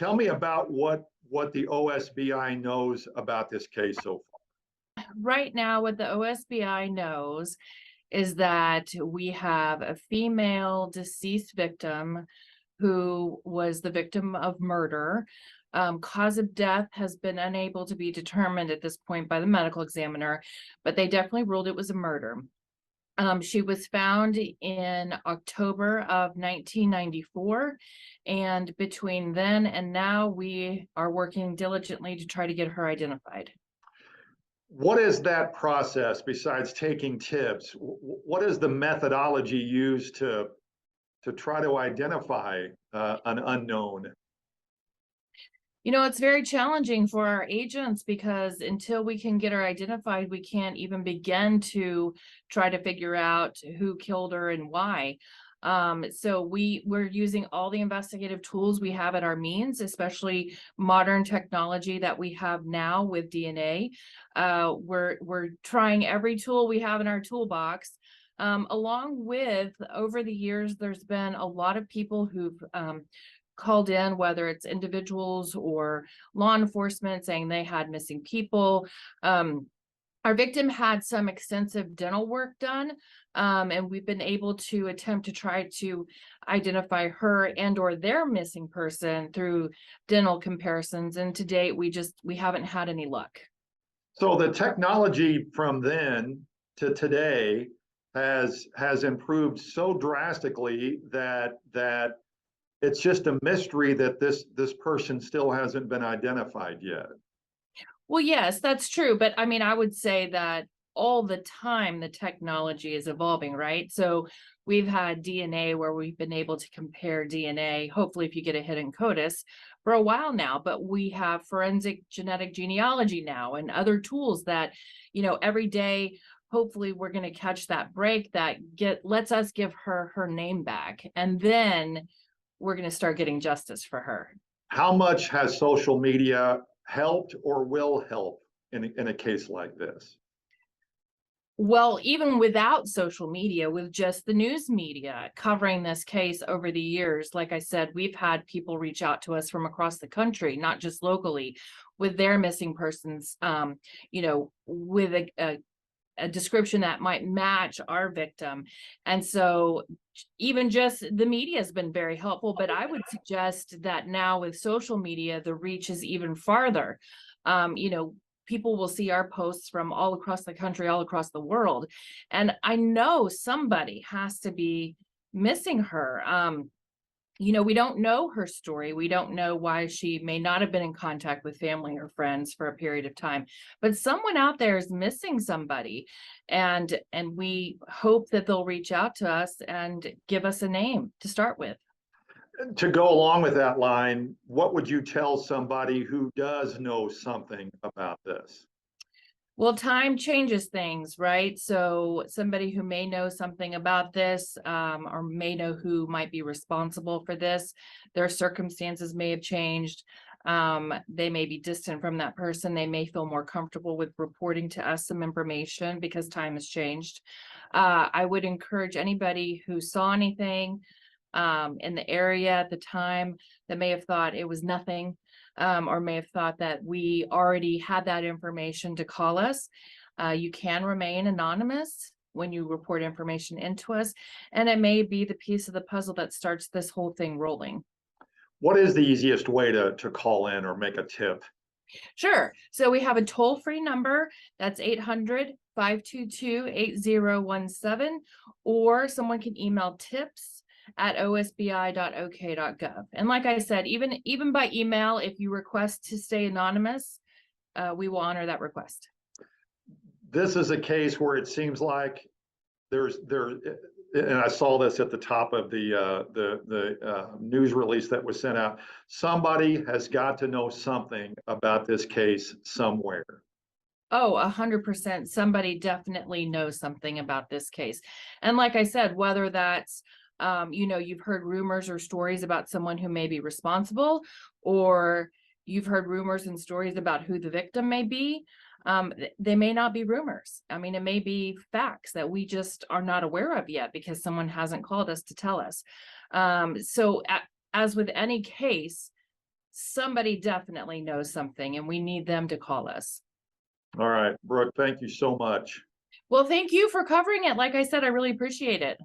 Tell me about what the O.S.B.I. knows about this case so far. Right now, what the O.S.B.I. knows is that we have a female deceased victim who was the victim of murder. Cause of death has been unable to be determined at this point by the medical examiner, but they definitely ruled it was a murder. She was found in October of 1994, and between then and now, we are working diligently to try to get her identified. What is that process besides taking tips? What is the methodology used to try to identify an unknown? You know, it's very challenging for our agents because until we can get her identified, we can't even begin to try to figure out who killed her and why. So we're using all the investigative tools we have at our means, especially modern technology that we have now with DNA. We're trying every tool we have in our toolbox. Along with, over the years, there's been a lot of people who've called in, whether it's individuals or law enforcement, saying they had missing people. Our victim had some extensive dental work done, and we've been able to attempt to try to identify her and or their missing person through dental comparisons. And to date, we haven't had any luck. So the technology from then to today has improved so drastically that it's just a mystery that this person still hasn't been identified yet. Well, yes, that's true. But I mean, I would say that all the time the technology is evolving, right? So we've had DNA where we've been able to compare DNA, hopefully if you get a hidden CODIS, for a while now, but we have forensic genetic genealogy now and other tools that, every day, hopefully we're going to catch that break that lets us give her her name back. And then we're going to start getting justice for her. How much has social media helped or will help in a case like this? Well, even without social media, with just the news media covering this case over the years, like I said, we've had people reach out to us from across the country, not just locally, with their missing persons, with a description that might match our victim. And so even just the media has been very helpful, but I would suggest that now with social media, the reach is even farther. People will see our posts from all across the country, all across the world. And I know somebody has to be missing her. We don't know her story. We don't know why she may not have been in contact with family or friends for a period of time, but someone out there is missing somebody, and we hope that they'll reach out to us and give us a name to start with. To go along with that line, what would you tell somebody who does know something about this? Well, time changes things, right? So somebody who may know something about this, or may know who might be responsible for this, their circumstances may have changed. They may be distant from that person. They may feel more comfortable with reporting to us some information because time has changed. I would encourage anybody who saw anything in the area at the time that may have thought it was nothing, or may have thought that we already had that information, to call us. You can remain anonymous when you report information into us, and it may be the piece of the puzzle that starts this whole thing rolling. What is the easiest way to call in or make a tip? Sure. So we have a toll-free number that's 800-522-8017, or someone can email tips@osbi.ok.gov. And like I said, even by email, if you request to stay anonymous, we will honor that request. This is a case where it seems like and I saw this at the top of the news release that was sent out. Somebody has got to know something about this case somewhere. Oh, 100%. Somebody definitely knows something about this case. And like I said, whether that's you've heard rumors or stories about someone who may be responsible, or you've heard rumors and stories about who the victim may be. They may not be rumors. I mean, it may be facts that we just are not aware of yet because someone hasn't called us to tell us. So as with any case, somebody definitely knows something and we need them to call us. All right, Brooke, thank you so much. Well, thank you for covering it. Like I said, I really appreciate it.